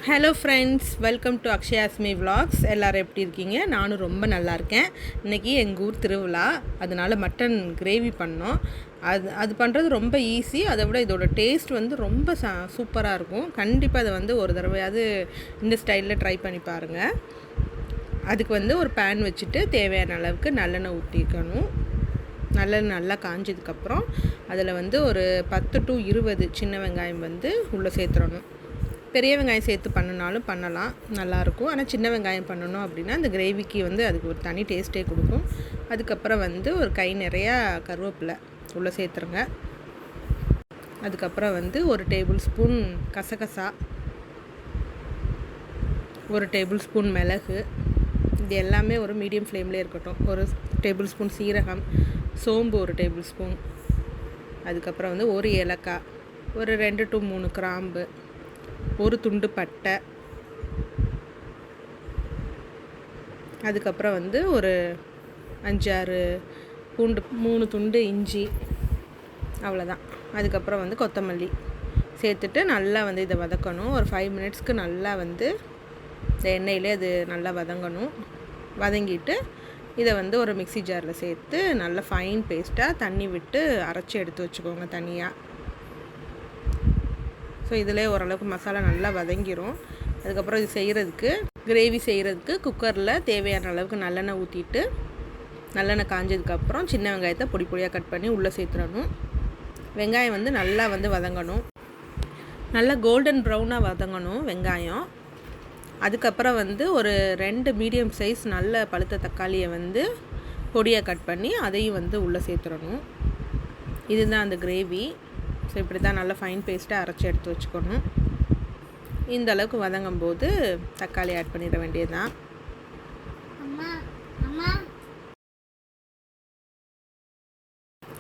Hello friends, welcome to Akshayasmi vlogs. எல்லோரும் எப்படி இருக்கீங்க? நானும் ரொம்ப நல்லா இருக்கேன். இன்றைக்கி எங்கள் ஊர் திருவிழா, அதனால் மட்டன் கிரேவி பண்ணோம். அது பண்ணுறது ரொம்ப ஈஸி. அதை விட இதோட டேஸ்ட் வந்து ரொம்ப சூப்பராக இருக்கும். கண்டிப்பாக அதை வந்து ஒரு தடவையாவது இந்த ஸ்டைலில் ட்ரை பண்ணி பாருங்கள். அதுக்கு வந்து ஒரு பேன் வச்சுட்டு தேவையான அளவுக்கு நல்லெண்ணெய் ஊற்றிக்கணும். நல்லெண்ணெய் நல்லா காஞ்சதுக்கப்புறம் அதில் வந்து ஒரு 10 to 20 சின்ன வெங்காயம் வந்து உள்ளே சேர்த்துடணும். பெரிய வெங்காயம் சேர்த்து பண்ணினாலும் பண்ணலாம், நல்லாயிருக்கும். ஆனால் சின்ன வெங்காயம் பண்ணணும் அப்படின்னா அந்த கிரேவிக்கு வந்து அதுக்கு ஒரு தனி டேஸ்ட்டே கொடுக்கும். அதுக்கப்புறம் வந்து ஒரு கை நிறையா கருவேப்பிலை உள்ளே சேர்த்துருங்க. அதுக்கப்புறம் வந்து ஒரு டேபிள் ஸ்பூன் கசகசா, ஒரு டேபிள் ஸ்பூன் மிளகு, இது எல்லாமே ஒரு மீடியம் ஃப்ளேம்லேயே இருக்கட்டும். ஒரு டேபிள் ஸ்பூன் சீரகம், சோம்பு ஒரு டேபிள் ஸ்பூன், அதுக்கப்புறம் வந்து ஒரு ஏலக்காய், ஒரு 2 to 3 கிராம்பு, ஒரு துண்டு பட்டை, அதுக்கப்புறம் வந்து ஒரு 5-6 பூண்டு, 3 துண்டு இஞ்சி, அவ்வளோதான். அதுக்கப்புறம் வந்து கொத்தமல்லி சேர்த்துட்டு நல்லா வந்து இதை வதக்கணும். ஒரு 5 மினிட்ஸ்க்கு நல்லா வந்து இந்த எண்ணெயிலே அது நல்லா வதங்கணும். வதங்கிட்டு இதை வந்து ஒரு மிக்ஸி ஜாரில் சேர்த்து நல்லா ஃபைன் பேஸ்ட்டாக தண்ணி விட்டு அரைச்சி எடுத்து வச்சுக்கோங்க தனியாக. ஸோ இதிலே ஓரளவுக்கு மசாலா நல்லா வதங்கிடும். அதுக்கப்புறம் இது செய்கிறதுக்கு, கிரேவி செய்கிறதுக்கு குக்கரில் தேவையான அளவுக்கு நல்லெண்ணெய் ஊற்றிட்டு, நல்லெண்ணெய் காஞ்சதுக்கப்புறம் சின்ன வெங்காயத்தை பொடி பொடியாக கட் பண்ணி உள்ளே சேர்த்துடணும். வெங்காயம் வந்து நல்லா வந்து வதங்கணும், நல்லா கோல்டன் ப்ரௌனாக வதங்கணும் வெங்காயம். அதுக்கப்புறம் வந்து ஒரு 2 மீடியம் சைஸ் நல்ல பழுத்த தக்காளியை வந்து பொடியாக கட் பண்ணி அதையும் வந்து உள்ளே சேர்த்துடணும். இதுதான் அந்த கிரேவி. ஸோ இப்படி தான் நல்லா ஃபைன் பேஸ்ட்டாக அரைச்சி எடுத்து வச்சுக்கணும். இந்த அளவுக்கு வதங்கும் போது தக்காளி ஆட் பண்ணிட வேண்டியது தான்.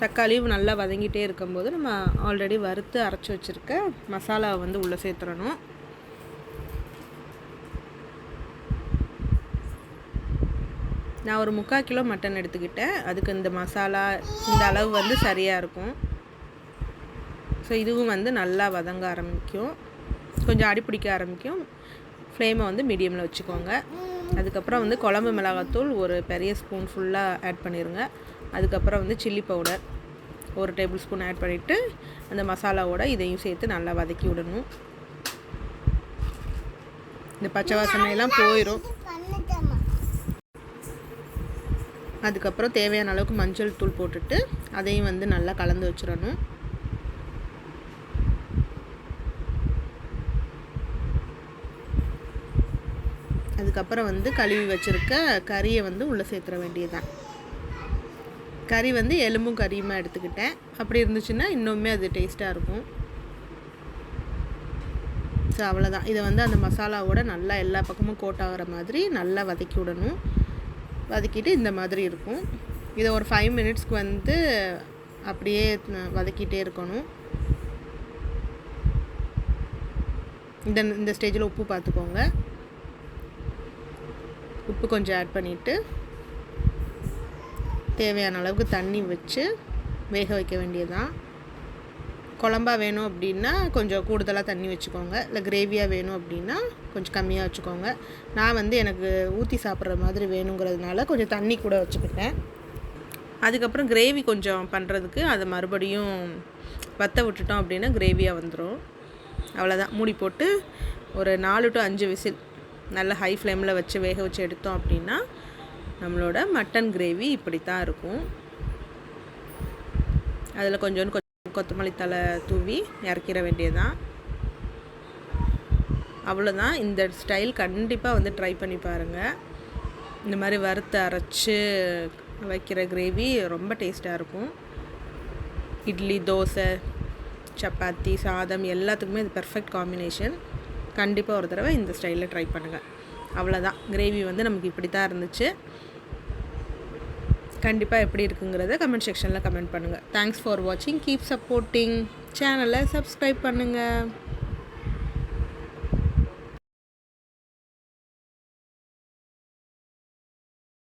தக்காளியும் நல்லா வதங்கிட்டே இருக்கும்போது நம்ம ஆல்ரெடி வறுத்து அரைச்சி வச்சுருக்க மசாலாவை வந்து உள்ளே சேர்த்துடணும். நான் ஒரு 3/4 கிலோ மட்டன் எடுத்துக்கிட்டேன். அதுக்கு இந்த மசாலா இந்த அளவு வந்து சரியாக இருக்கும். ஸோ இதுவும் வந்து நல்லா வதங்க ஆரம்பிக்கும், கொஞ்சம் அடிப்பிடிக்க ஆரம்பிக்கும். ஃப்ளேமை வந்து மீடியமில் வச்சுக்கோங்க. அதுக்கப்புறம் வந்து குழம்பு மிளகாத்தூள் ஒரு பெரிய ஸ்பூன் ஃபுல்லாக ஆட் பண்ணிடுங்க. அதுக்கப்புறம் வந்து சில்லி பவுடர் ஒரு டேபிள் ஸ்பூன் ஆட் பண்ணிவிட்டு அந்த மசாலாவோட இதையும் சேர்த்து நல்லா வதக்கி விடணும். இந்த பச்சை வாசனையெல்லாம் போயிடும். அதுக்கப்புறம் தேவையான அளவுக்கு மஞ்சள் தூள் போட்டுட்டு அதையும் வந்து நல்லா கலந்து வச்சிடணும். அதுக்கப்புறம் வந்து கழுவி வச்சுருக்க கறியை வந்து உள்ளே சேர்த்துற வேண்டியதுதான். கறி வந்து எலும்பும் கறியுமா எடுத்துக்கிட்டேன். அப்படி இருந்துச்சுன்னா இன்னுமே அது டேஸ்ட்டாக இருக்கும். ஸோ அவ்வளோதான். இதை வந்து அந்த மசாலாவோட நல்லா எல்லா பக்கமும் கோட் ஆகிற மாதிரி நல்லா வதக்கி விடணும். வதக்கிட்டு இந்த மாதிரி இருக்கும். இதை ஒரு 5 மினிட்ஸ்க்கு வந்து அப்படியே வதக்கிட்டே இருக்கணும். இந்த ஸ்டேஜில் உப்பு பார்த்துக்கோங்க. உப்பு கொஞ்சம் ஆட் பண்ணிவிட்டு தேவையான அளவுக்கு தண்ணி வச்சு வேக வைக்க வேண்டியதுதான். குழம்பா வேணும் அப்படின்னா கொஞ்சம் கூடுதலாக தண்ணி வச்சுக்கோங்க, இல்லை கிரேவியாக வேணும் அப்படின்னா கொஞ்சம் கம்மியாக வச்சுக்கோங்க. நான் வந்து எனக்கு ஊற்றி சாப்பிட்ற மாதிரி வேணுங்கிறதுனால கொஞ்சம் தண்ணி கூட வச்சுக்கிட்டேன். அதுக்கப்புறம் கிரேவி கொஞ்சம் பண்ணுறதுக்கு அதை மறுபடியும் வற்ற விட்டுட்டோம் அப்படின்னா கிரேவியாக வந்துடும். அவ்வளோதான். மூடி போட்டு ஒரு 4 to 5 விசில் நல்ல ஹை ஃப்ளேமில் வச்சு வேக வச்சு எடுத்தோம் அப்படின்னா நம்மளோட மட்டன் கிரேவி இப்படி தான் இருக்கும். அதில் கொஞ்சம் கொத்தமல்லி தழை தூவி இறக்கிற வேண்டியதுதான். அவ்வளோதான். இந்த ஸ்டைல் கண்டிப்பாக வந்து ட்ரை பண்ணி பாருங்கள். இந்த மாதிரி வறுத்து அரைச்சி வைக்கிற கிரேவி ரொம்ப டேஸ்ட்டாக இருக்கும். இட்லி, தோசை, சப்பாத்தி, சாதம் எல்லாத்துக்குமே இது பெர்ஃபெக்ட் காம்பினேஷன். கண்டிப்பாக ஒரு தடவை இந்த ஸ்டைலில் ட்ரை பண்ணுங்கள். அவ்வளோதான். கிரேவி வந்து நமக்கு இப்படி தான் இருந்துச்சு. கண்டிப்பாக எப்படி இருக்குங்கிறத கமெண்ட் செக்ஷனில் கமெண்ட் பண்ணுங்கள். தேங்க்ஸ் ஃபார் வாட்சிங். Keep supporting. சேனலை சப்ஸ்கிரைப் பண்ணுங்கள்.